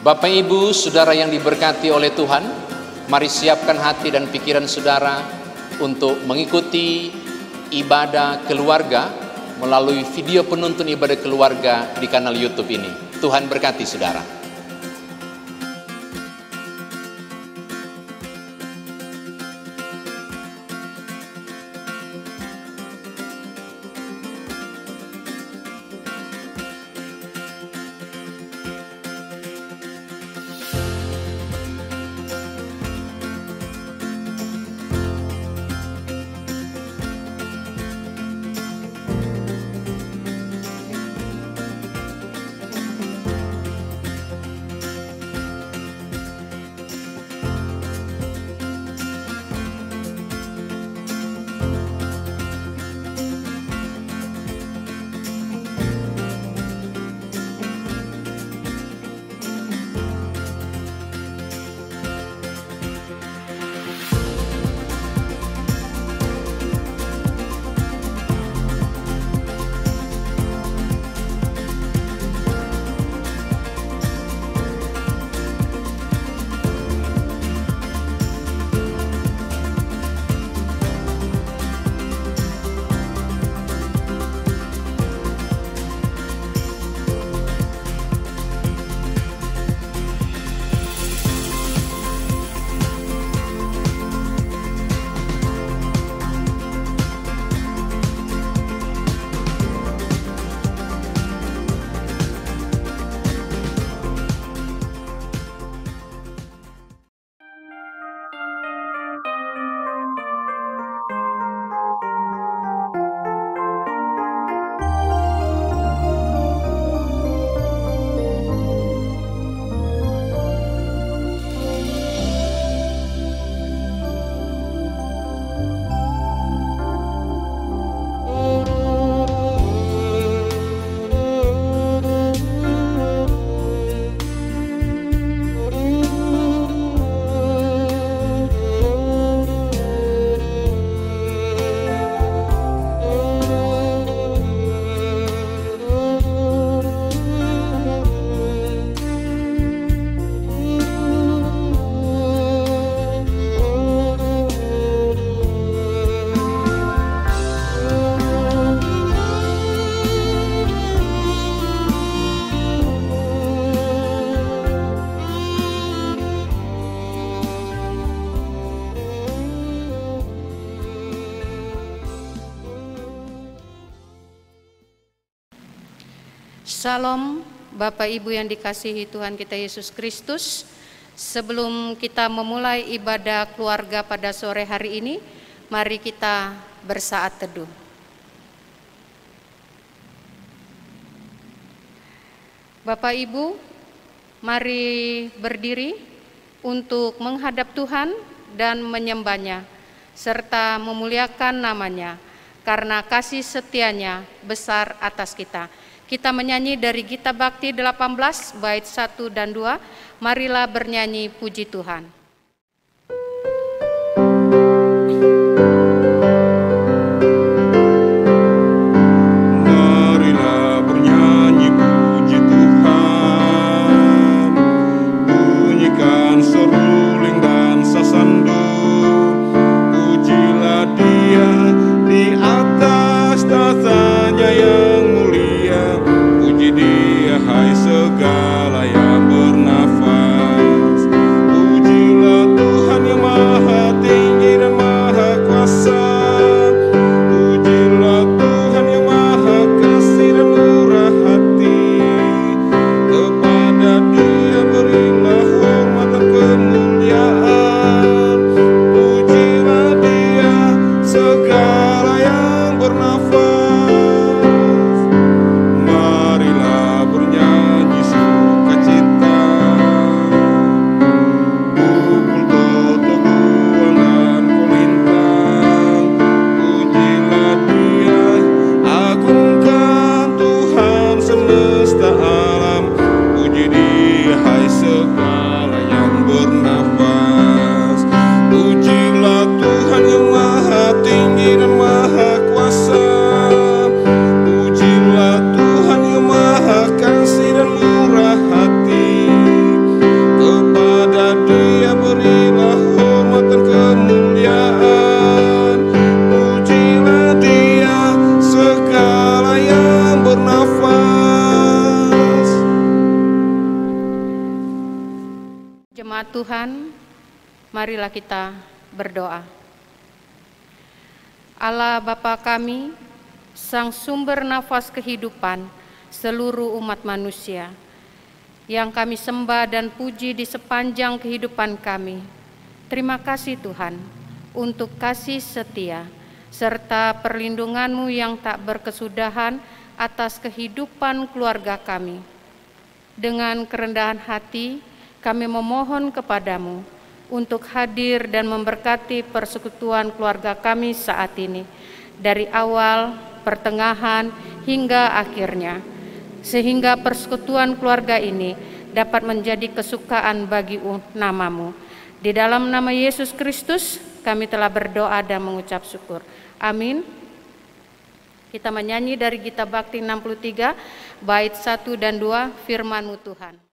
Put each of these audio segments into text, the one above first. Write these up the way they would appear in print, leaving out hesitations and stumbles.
Bapak Ibu, Saudara yang diberkati oleh Tuhan, mari siapkan hati dan pikiran saudara untuk mengikuti ibadah keluarga melalui video penuntun ibadah keluarga di kanal YouTube ini. Tuhan berkati saudara. Salam Bapak Ibu yang dikasihi Tuhan kita Yesus Kristus. Sebelum kita memulai ibadah keluarga pada sore hari ini, mari kita bersaat teduh. Bapak Ibu, mari berdiri untuk menghadap Tuhan dan menyembah-Nya serta memuliakan nama-Nya karena kasih setia-Nya besar atas kita. Kita menyanyi dari Gita Bakti 18 bait 1 dan 2. Marilah bernyanyi puji Tuhan. Marilah bernyanyi puji Tuhan, bunyikan seruling dan sasandu, pujilah Dia di atas tahtanya yang mulia. Puji Dia hai segala yang bernafas, pujilah jemaat Tuhan, marilah kita berdoa. Allah Bapa kami, Sang sumber nafas kehidupan seluruh umat manusia, yang kami sembah dan puji di sepanjang kehidupan kami. Terima kasih Tuhan untuk kasih setia serta perlindungan-Mu yang tak berkesudahan atas kehidupan keluarga kami. Dengan kerendahan hati, kami memohon kepadamu untuk hadir dan memberkati persekutuan keluarga kami saat ini, dari awal, pertengahan, hingga akhirnya, sehingga persekutuan keluarga ini dapat menjadi kesukaan bagi nama-Mu. Di dalam nama Yesus Kristus, kami telah berdoa dan mengucap syukur. Amin. Kita menyanyi dari Gita Bakti 63, bait 1 dan 2, Firman-Mu Tuhan.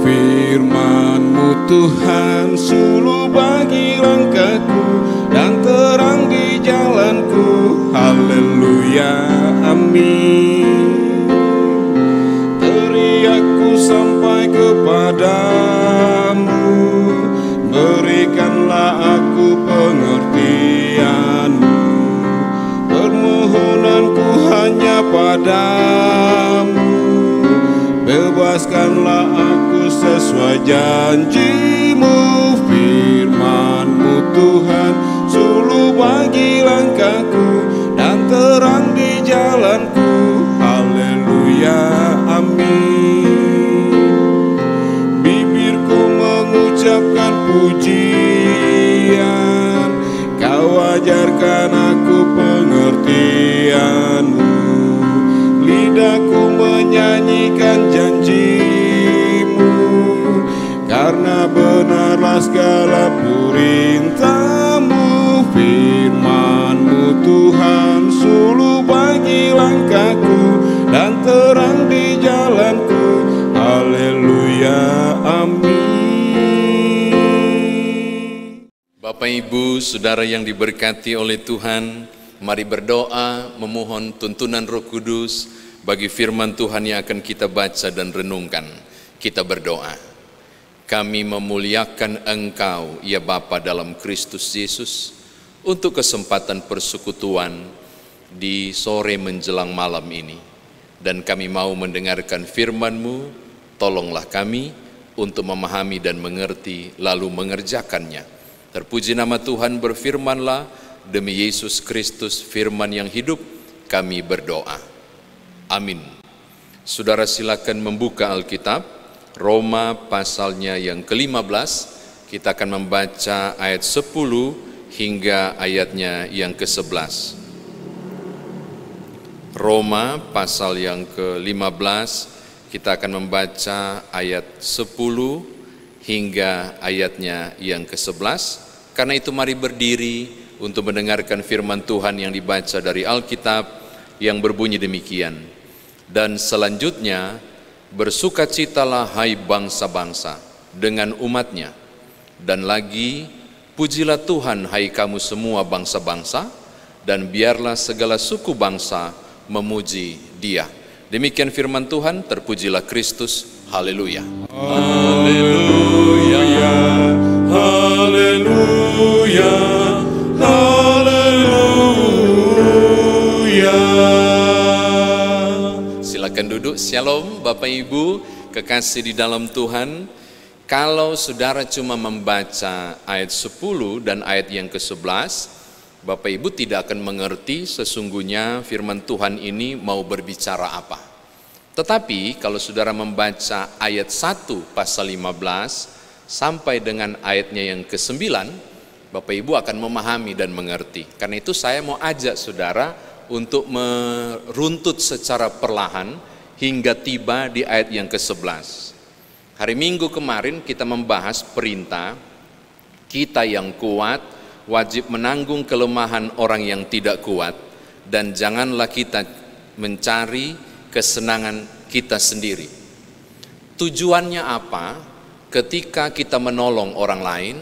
Firman-Mu Tuhan suluh bagi langkahku dan terang di jalanku. Haleluya, amin. Teriakku sampai kepadamu, berikanlah aku pengertian-Mu. Permohonanku hanya padamu, bebaskanlah aku sesuai janji-Mu. Firman-Mu Tuhan suluh bagi langkahku dan terang di jalanku. Haleluya, amin. Bibirku mengucapkan pujian, Kau ajarkan aku pengertian-Mu. Lidahku menyanyikan janji-Mu, karena benarlah segala perintah-Mu. Firman-Mu Tuhan suluh bagi langkahku dan terang di jalanku. Haleluya, amin. Bapak Ibu, Saudara yang diberkati oleh Tuhan, mari berdoa memohon tuntunan Roh Kudus bagi firman Tuhan yang akan kita baca dan renungkan. Kita berdoa. Kami memuliakan Engkau, ya Bapa dalam Kristus Yesus, untuk kesempatan persekutuan di sore menjelang malam ini. Dan kami mau mendengarkan firman-Mu, tolonglah kami untuk memahami dan mengerti, lalu mengerjakannya. Terpuji nama Tuhan, berfirmanlah, demi Yesus Kristus firman yang hidup, kami berdoa. Amin. Saudara silakan membuka Alkitab, Roma pasalnya yang ke-15, kita akan membaca ayat 10 hingga ayatnya yang ke-11. Roma pasal yang ke-15, kita akan membaca ayat 10 hingga ayatnya yang ke-11. Karena itu mari berdiri untuk mendengarkan firman Tuhan yang dibaca dari Alkitab yang berbunyi demikian. Dan selanjutnya, bersukacitalah hai bangsa-bangsa dengan umatnya, dan lagi pujilah Tuhan hai kamu semua bangsa-bangsa, dan biarlah segala suku bangsa memuji Dia. Demikian firman Tuhan, terpujilah Kristus. Haleluya. Haleluya, haleluya, haleluya. Silakan duduk. Shalom Bapak Ibu, kekasih di dalam Tuhan. Kalau saudara cuma membaca ayat 10 dan ayat yang ke-11, Bapak Ibu tidak akan mengerti sesungguhnya firman Tuhan ini mau berbicara apa. Tetapi kalau saudara membaca ayat 1 pasal 15 sampai dengan ayatnya yang ke-9, Bapak Ibu akan memahami dan mengerti. Karena itu saya mau ajak saudara untuk meruntut secara perlahan hingga tiba di ayat yang ke-11. Hari Minggu kemarin kita membahas perintah kita yang kuat wajib menanggung kelemahan orang yang tidak kuat, dan janganlah kita mencari kesenangan kita sendiri. Tujuannya apa? Ketika kita menolong orang lain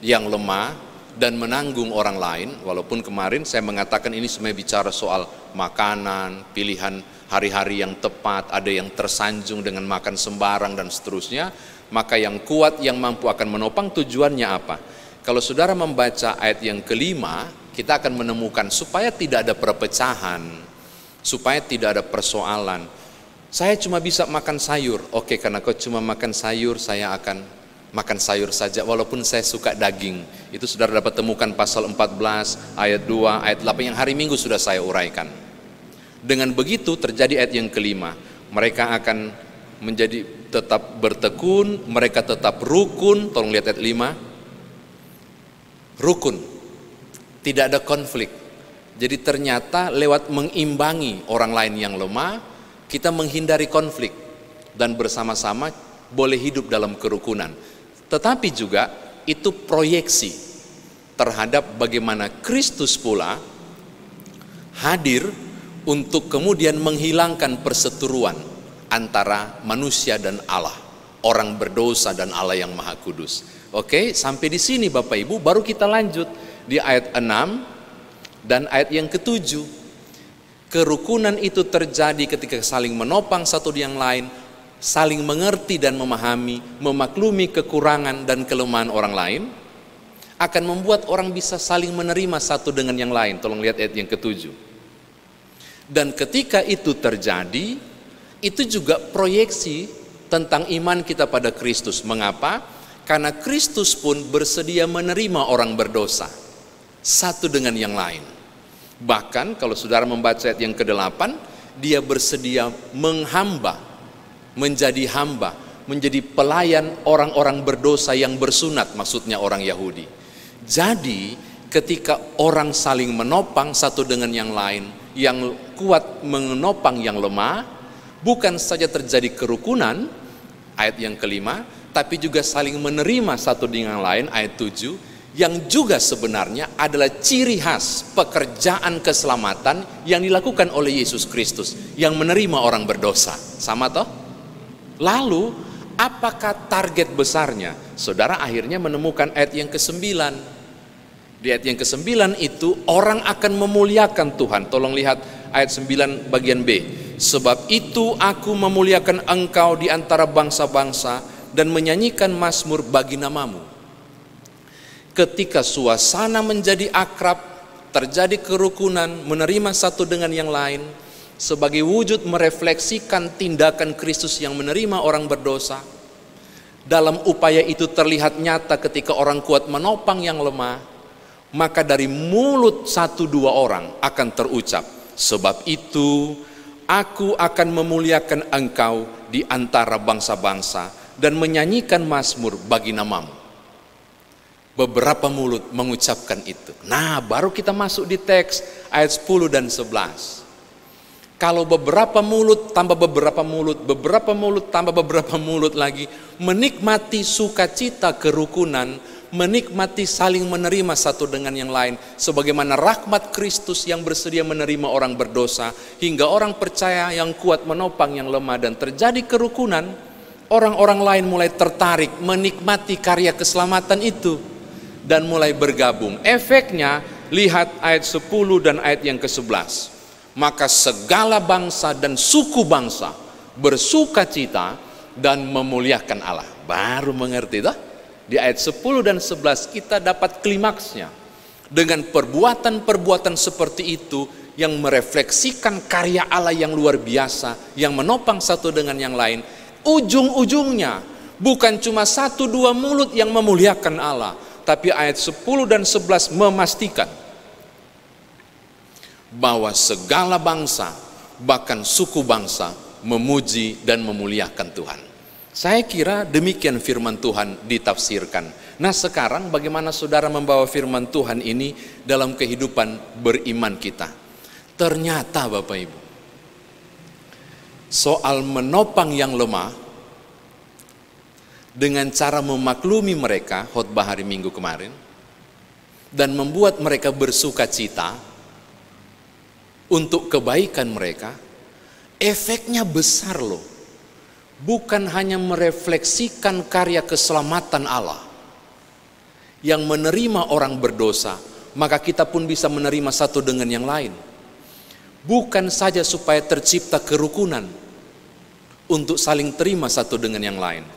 yang lemah, dan menanggung orang lain. Walaupun kemarin saya mengatakan ini sebenarnya bicara soal makanan, pilihan hari-hari yang tepat, ada yang tersanjung dengan makan sembarang dan seterusnya. Maka yang kuat yang mampu akan menopang. Tujuannya apa? Kalau saudara membaca ayat yang kelima, kita akan menemukan supaya tidak ada perpecahan, supaya tidak ada persoalan. Saya cuma bisa makan sayur. Oke, karena kau cuma makan sayur, saya akan makan sayur saja walaupun saya suka daging. Itu saudara dapat temukan pasal 14 ayat 2 ayat 8 yang hari Minggu sudah saya uraikan. Dengan begitu terjadi ayat yang kelima, mereka akan menjadi tetap bertekun, mereka tetap rukun. Tolong lihat ayat 5. Rukun, tidak ada konflik. Jadi ternyata lewat mengimbangi orang lain yang lemah, kita menghindari konflik dan bersama-sama boleh hidup dalam kerukunan. Tetapi juga itu proyeksi terhadap bagaimana Kristus pula hadir untuk kemudian menghilangkan perseteruan antara manusia dan Allah, orang berdosa dan Allah yang Maha Kudus. Oke, sampai di sini Bapak Ibu, baru kita lanjut di ayat 6 dan ayat yang ke-7. Kerukunan itu terjadi ketika saling menopang satu yang lain, saling mengerti dan memahami, memaklumi kekurangan dan kelemahan orang lain, akan membuat orang bisa saling menerima satu dengan yang lain. Tolong lihat ayat yang ke-7. Dan ketika itu terjadi, itu juga proyeksi tentang iman kita pada Kristus. Mengapa? Karena Kristus pun bersedia menerima orang berdosa satu dengan yang lain. Bahkan kalau saudara membaca ayat yang ke-8, dia bersedia menghamba, menjadi hamba, menjadi pelayan orang-orang berdosa yang bersunat, maksudnya orang Yahudi. Jadi ketika orang saling menopang satu dengan yang lain, yang kuat menopang yang lemah, bukan saja terjadi kerukunan, ayat yang kelima, tapi juga saling menerima satu dengan yang lain, ayat 7, yang juga sebenarnya adalah ciri khas pekerjaan keselamatan yang dilakukan oleh Yesus Kristus, yang menerima orang berdosa. Sama toh? Lalu, apakah target besarnya? Saudara akhirnya menemukan ayat yang ke-9. Di ayat yang ke-9 itu, orang akan memuliakan Tuhan. Tolong lihat ayat 9 bagian B. Sebab itu aku memuliakan engkau di antara bangsa-bangsa dan menyanyikan mazmur bagi namamu. Ketika suasana menjadi akrab, terjadi kerukunan, menerima satu dengan yang lain, sebagai wujud merefleksikan tindakan Kristus yang menerima orang berdosa. Dalam upaya itu terlihat nyata ketika orang kuat menopang yang lemah, maka dari mulut 1-2 orang akan terucap, sebab itu aku akan memuliakan engkau di antara bangsa-bangsa dan menyanyikan mazmur bagi namamu. Beberapa mulut mengucapkan itu. Nah, baru kita masuk di teks ayat 10 dan 11. Kalau beberapa mulut tambah beberapa mulut, beberapa mulut tambah beberapa mulut lagi, menikmati sukacita kerukunan, menikmati saling menerima satu dengan yang lain, sebagaimana rahmat Kristus yang bersedia menerima orang berdosa, hingga orang percaya yang kuat menopang yang lemah dan terjadi kerukunan, orang-orang lain mulai tertarik menikmati karya keselamatan itu dan mulai bergabung. Efeknya, lihat ayat 10 dan ayat yang ke-11. Maka segala bangsa dan suku bangsa bersukacita dan memuliakan Allah. Baru mengerti dah? Di ayat 10 dan 11 kita dapat klimaksnya. Dengan perbuatan-perbuatan seperti itu yang merefleksikan karya Allah yang luar biasa, yang menopang satu dengan yang lain, ujung-ujungnya bukan cuma 1-2 mulut yang memuliakan Allah, tapi ayat 10 dan 11 memastikan bahwa segala bangsa, bahkan suku bangsa, memuji dan memuliakan Tuhan. Saya kira demikian firman Tuhan ditafsirkan. Nah, sekarang bagaimana saudara membawa firman Tuhan ini dalam kehidupan beriman kita? Ternyata Bapak Ibu, soal menopang yang lemah dengan cara memaklumi mereka, khotbah hari Minggu kemarin, dan membuat mereka bersuka cita untuk kebaikan mereka, efeknya besar loh. Bukan hanya merefleksikan karya keselamatan Allah yang menerima orang berdosa, maka kita pun bisa menerima satu dengan yang lain. Bukan saja supaya tercipta kerukunan untuk saling terima satu dengan yang lain.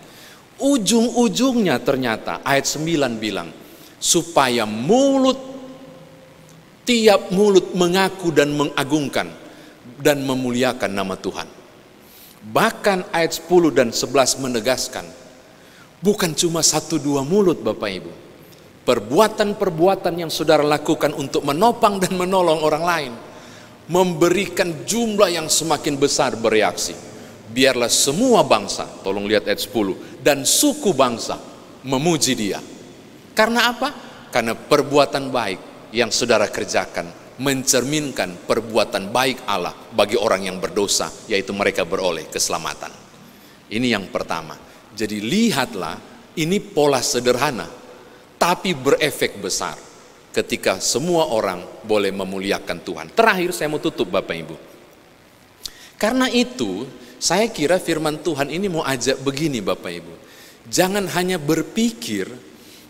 Ujung-ujungnya ternyata ayat 9 bilang, supaya tiap mulut mengaku dan mengagungkan dan memuliakan nama Tuhan. Bahkan ayat 10 dan 11 menegaskan, bukan cuma 1-2 mulut Bapak Ibu. Perbuatan-perbuatan yang saudara lakukan untuk menopang dan menolong orang lain, memberikan jumlah yang semakin besar bereaksi. Biarlah semua bangsa, tolong lihat ayat 10, dan suku bangsa memuji Dia. Karena apa? Karena perbuatan baik yang saudara kerjakan mencerminkan perbuatan baik Allah bagi orang yang berdosa, yaitu mereka beroleh keselamatan. Ini yang pertama. Jadi lihatlah, ini pola sederhana tapi berefek besar ketika semua orang boleh memuliakan Tuhan. Terakhir saya mau tutup Bapak Ibu. Karena itu saya kira firman Tuhan ini mau ajak begini Bapak Ibu. Jangan hanya berpikir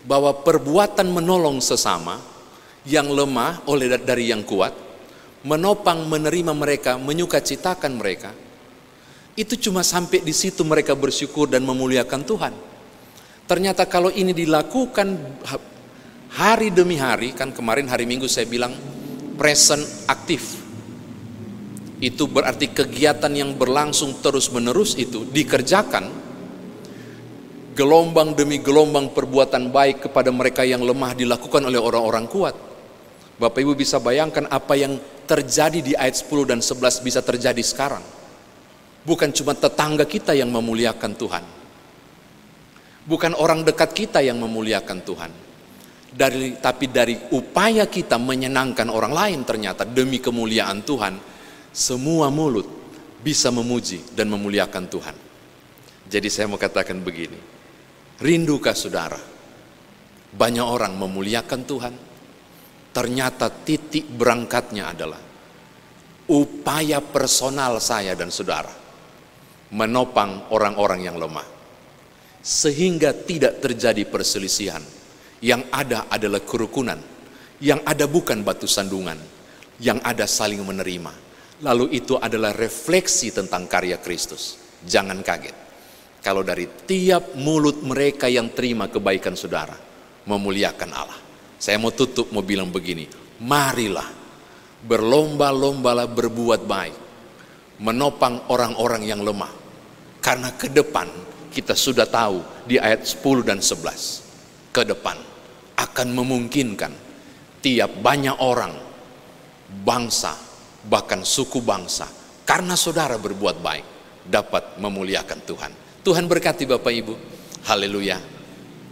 bahwa perbuatan menolong sesama yang lemah dari yang kuat, menopang, menerima mereka, menyukacitakan mereka, itu cuma sampai di situ mereka bersyukur dan memuliakan Tuhan. Ternyata kalau ini dilakukan hari demi hari, kan kemarin hari Minggu saya bilang present aktif. Itu berarti kegiatan yang berlangsung terus-menerus itu dikerjakan, gelombang demi gelombang perbuatan baik kepada mereka yang lemah dilakukan oleh orang-orang kuat. Bapak Ibu bisa bayangkan apa yang terjadi di ayat 10 dan 11 bisa terjadi sekarang. Bukan cuma tetangga kita yang memuliakan Tuhan, bukan orang dekat kita yang memuliakan Tuhan, tapi dari upaya kita menyenangkan orang lain, ternyata demi kemuliaan Tuhan, semua mulut bisa memuji dan memuliakan Tuhan. Jadi saya mau katakan begini, rindukah saudara banyak orang memuliakan Tuhan? Ternyata titik berangkatnya adalah upaya personal saya dan saudara menopang orang-orang yang lemah, sehingga tidak terjadi perselisihan. Yang ada adalah kerukunan, yang ada bukan batu sandungan, yang ada saling menerima. Lalu itu adalah refleksi tentang karya Kristus. Jangan kaget kalau dari tiap mulut mereka yang terima kebaikan saudara memuliakan Allah. Saya mau tutup, mau bilang begini, marilah berlomba-lombalah berbuat baik, menopang orang-orang yang lemah. Karena ke depan kita sudah tahu di ayat 10 dan 11, ke depan akan memungkinkan tiap banyak orang, bangsa, bahkan suku bangsa, karena saudara berbuat baik, dapat memuliakan Tuhan. Tuhan berkati Bapak Ibu. Haleluya.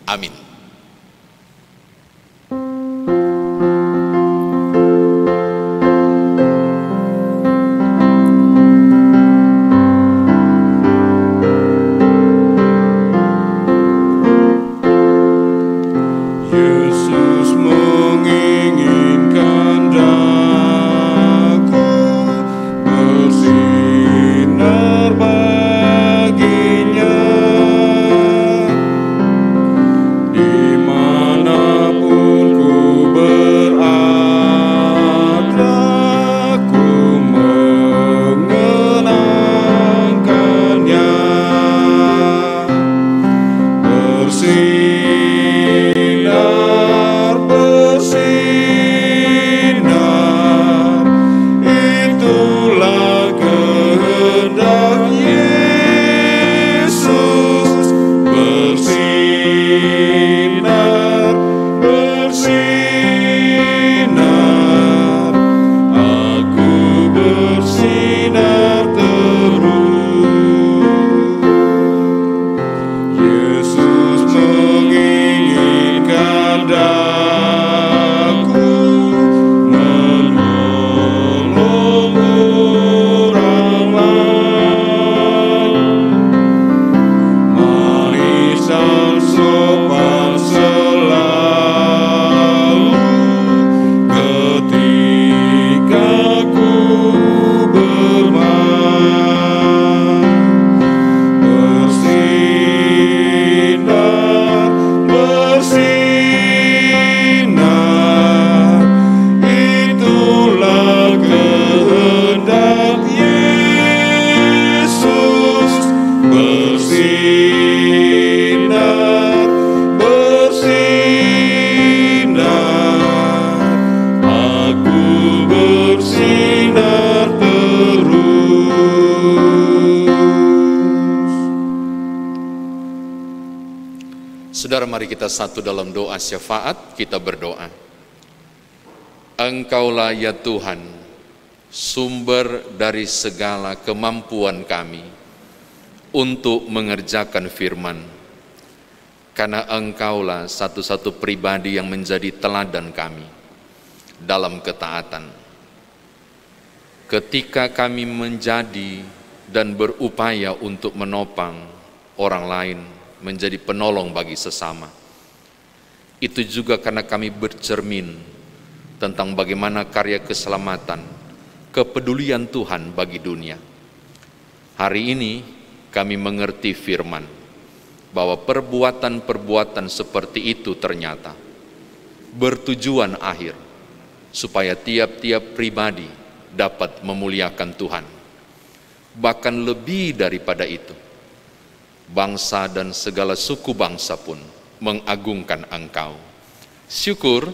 Amin. Di Saudara, mari kita satu dalam doa syafaat, kita berdoa. Engkaulah ya Tuhan, sumber dari segala kemampuan kami untuk mengerjakan firman. Karena Engkaulah satu-satu pribadi yang menjadi teladan kami dalam ketaatan. Ketika kami menjadi dan berupaya untuk menopang orang lain, menjadi penolong bagi sesama, itu juga karena kami bercermin tentang bagaimana karya keselamatan, kepedulian Tuhan bagi dunia. Hari ini kami mengerti firman, bahwa perbuatan-perbuatan seperti itu ternyata bertujuan akhir, supaya tiap-tiap pribadi dapat memuliakan Tuhan. Bahkan lebih daripada itu, bangsa dan segala suku bangsa pun mengagungkan Engkau. Syukur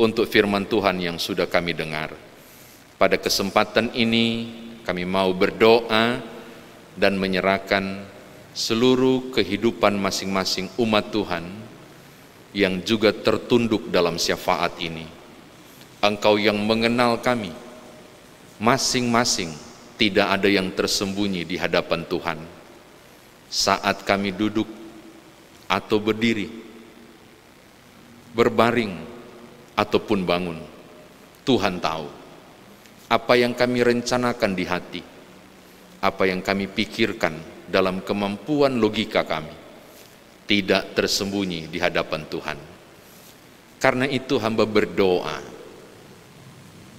untuk firman Tuhan yang sudah kami dengar. Pada kesempatan ini kami mau berdoa dan menyerahkan seluruh kehidupan masing-masing umat Tuhan yang juga tertunduk dalam syafaat ini. Engkau yang mengenal kami, masing-masing tidak ada yang tersembunyi di hadapan Tuhan. Saat kami duduk atau berdiri, berbaring ataupun bangun, Tuhan tahu apa yang kami rencanakan di hati, apa yang kami pikirkan dalam kemampuan logika kami, tidak tersembunyi di hadapan Tuhan. Karena itu hamba berdoa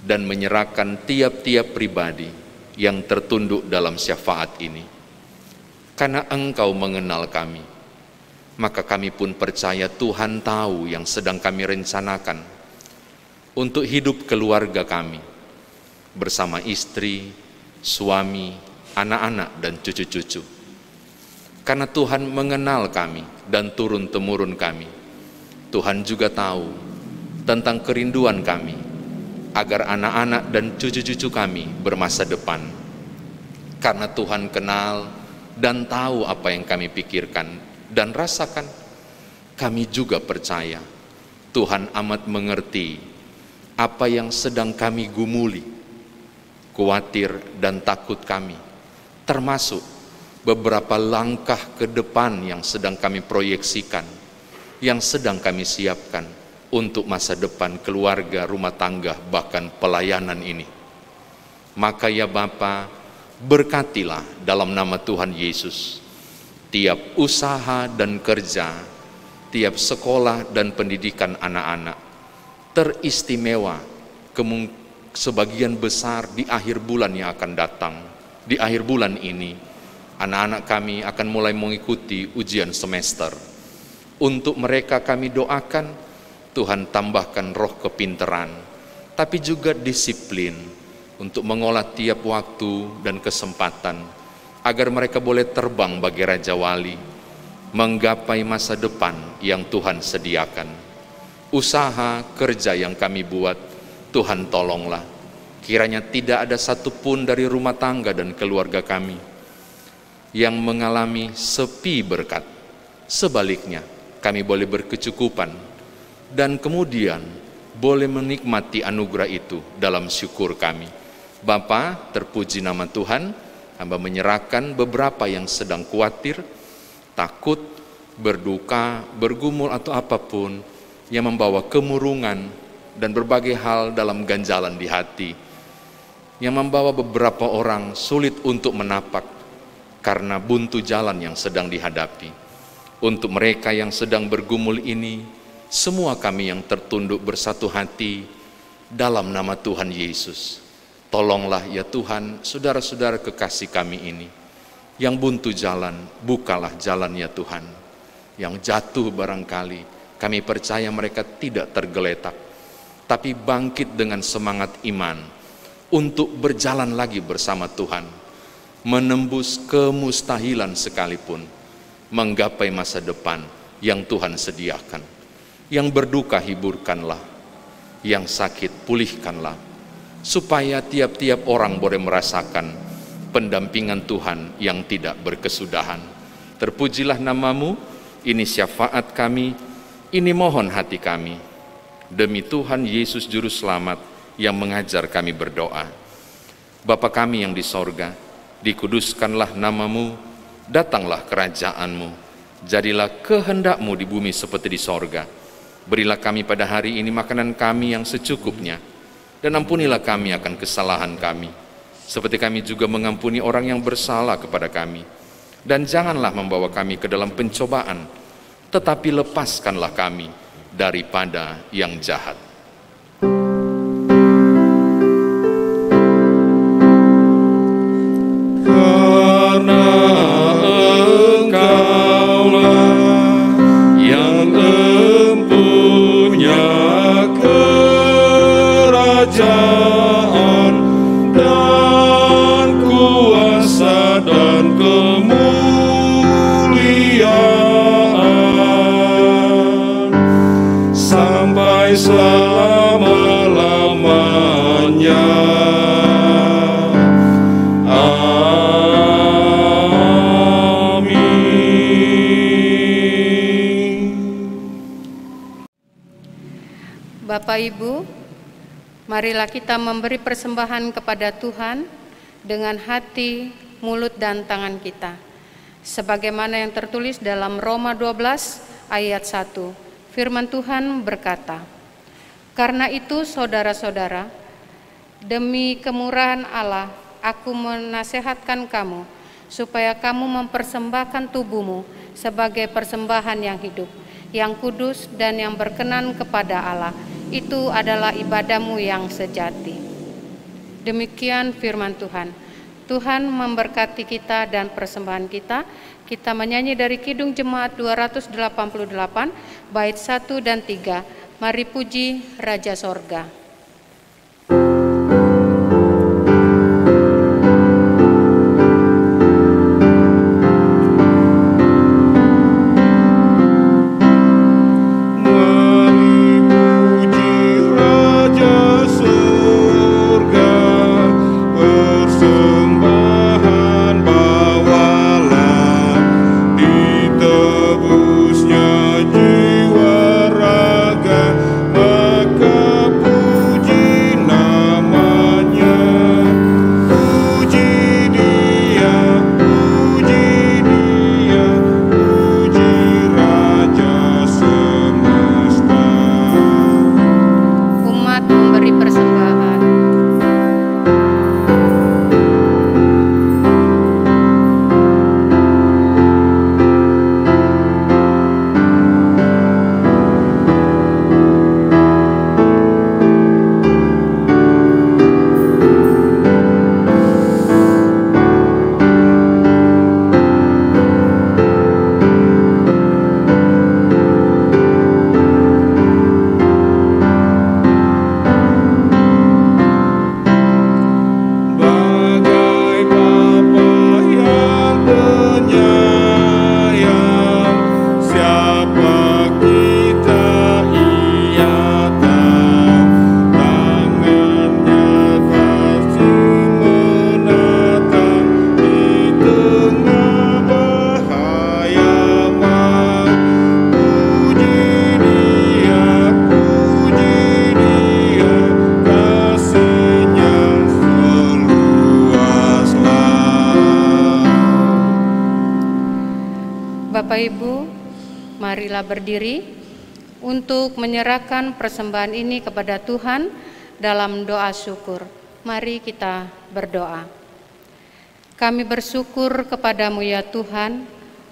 dan menyerahkan tiap-tiap pribadi yang tertunduk dalam syafaat ini. Karena Engkau mengenal kami, maka kami pun percaya Tuhan tahu yang sedang kami rencanakan untuk hidup keluarga kami, bersama istri, suami, anak-anak, dan cucu-cucu. Karena Tuhan mengenal kami dan turun-temurun kami, Tuhan juga tahu tentang kerinduan kami, agar anak-anak dan cucu-cucu kami bermasa depan. Karena Tuhan kenal dan tahu apa yang kami pikirkan dan rasakan, kami juga percaya Tuhan amat mengerti apa yang sedang kami gumuli, khawatir dan takut kami, termasuk beberapa langkah ke depan yang sedang kami proyeksikan, yang sedang kami siapkan untuk masa depan keluarga, rumah tangga, bahkan pelayanan ini. Maka ya Bapa, berkatilah dalam nama Tuhan Yesus tiap usaha dan kerja, tiap sekolah dan pendidikan anak-anak, teristimewa sebagian besar di akhir bulan yang akan datang. Di akhir bulan ini anak-anak kami akan mulai mengikuti ujian semester. Untuk mereka kami doakan Tuhan tambahkan roh kepintaran, tapi juga disiplin untuk mengolah tiap waktu dan kesempatan, agar mereka boleh terbang bagi Raja Wali, menggapai masa depan yang Tuhan sediakan. Usaha kerja yang kami buat, Tuhan tolonglah, kiranya tidak ada satupun dari rumah tangga dan keluarga kami yang mengalami sepi berkat. Sebaliknya, kami boleh berkecukupan dan kemudian boleh menikmati anugerah itu dalam syukur kami. Bapa, terpuji nama Tuhan. Hamba menyerahkan beberapa yang sedang khawatir, takut, berduka, bergumul atau apapun yang membawa kemurungan dan berbagai hal dalam ganjalan di hati, yang membawa beberapa orang sulit untuk menapak karena buntu jalan yang sedang dihadapi. Untuk mereka yang sedang bergumul ini, semua kami yang tertunduk bersatu hati dalam nama Tuhan Yesus. Tolonglah ya Tuhan, saudara-saudara kekasih kami ini, yang buntu jalan, bukalah jalan ya Tuhan. Yang jatuh barangkali, kami percaya mereka tidak tergeletak, tapi bangkit dengan semangat iman untuk berjalan lagi bersama Tuhan, menembus kemustahilan sekalipun, menggapai masa depan yang Tuhan sediakan. Yang berduka hiburkanlah, yang sakit pulihkanlah, supaya tiap-tiap orang boleh merasakan pendampingan Tuhan yang tidak berkesudahan. Terpujilah namamu, ini syafaat kami, ini mohon hati kami. Demi Tuhan Yesus Juru Selamat yang mengajar kami berdoa. Bapa kami yang di sorga, dikuduskanlah namamu, datanglah kerajaanmu, jadilah kehendak-Mu di bumi seperti di sorga. Berilah kami pada hari ini makanan kami yang secukupnya, dan ampunilah kami akan kesalahan kami, seperti kami juga mengampuni orang yang bersalah kepada kami. Dan janganlah membawa kami ke dalam pencobaan, tetapi lepaskanlah kami daripada yang jahat. Karena Engkaulah yang empunya kerajaan dan kuasa dan kemuliaan sampai selama-lamanya. Bapak Ibu, marilah kita memberi persembahan kepada Tuhan dengan hati, mulut, dan tangan kita. Sebagaimana yang tertulis dalam Roma 12 ayat 1, firman Tuhan berkata, "Karena itu saudara-saudara, demi kemurahan Allah, aku menasehatkan kamu, supaya kamu mempersembahkan tubuhmu sebagai persembahan yang hidup, yang kudus dan yang berkenan kepada Allah. Itu adalah ibadahmu yang sejati." Demikian firman Tuhan. Tuhan memberkati kita dan persembahan kita. Kita menyanyi dari Kidung Jemaat 288, bait 1 dan 3. Mari puji Raja Sorga. Bapak Ibu, marilah berdiri untuk menyerahkan persembahan ini kepada Tuhan dalam doa syukur. Mari kita berdoa. Kami bersyukur kepadamu ya Tuhan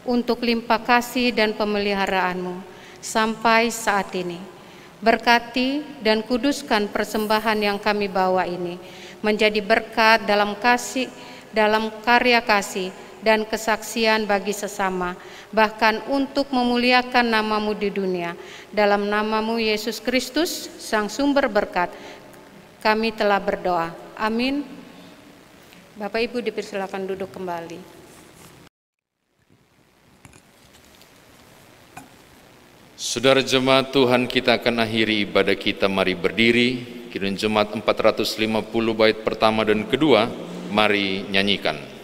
untuk limpah kasih dan pemeliharaan-Mu sampai saat ini. Berkati dan kuduskan persembahan yang kami bawa ini menjadi berkat dalam kasih, dalam karya kasih dan kesaksian bagi sesama, bahkan untuk memuliakan nama-Mu di dunia. Dalam nama-Mu Yesus Kristus, Sang Sumber Berkat, kami telah berdoa. Amin. Bapak Ibu dipersilakan duduk kembali. Saudara jemaat, Tuhan, kita akan akhiri ibadah kita. Mari berdiri. Kidung Jemaat 450 bait pertama dan kedua, mari nyanyikan.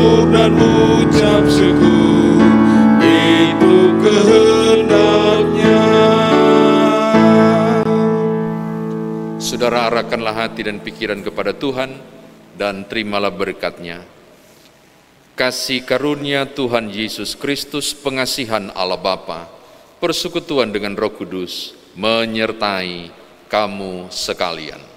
bersyukur dan ucap syukur, itu kehendaknya. Saudara, arahkanlah hati dan pikiran kepada Tuhan dan terimalah berkat-Nya. Kasih karunia Tuhan Yesus Kristus, pengasihan Allah Bapa, persekutuan dengan Roh Kudus menyertai kamu sekalian.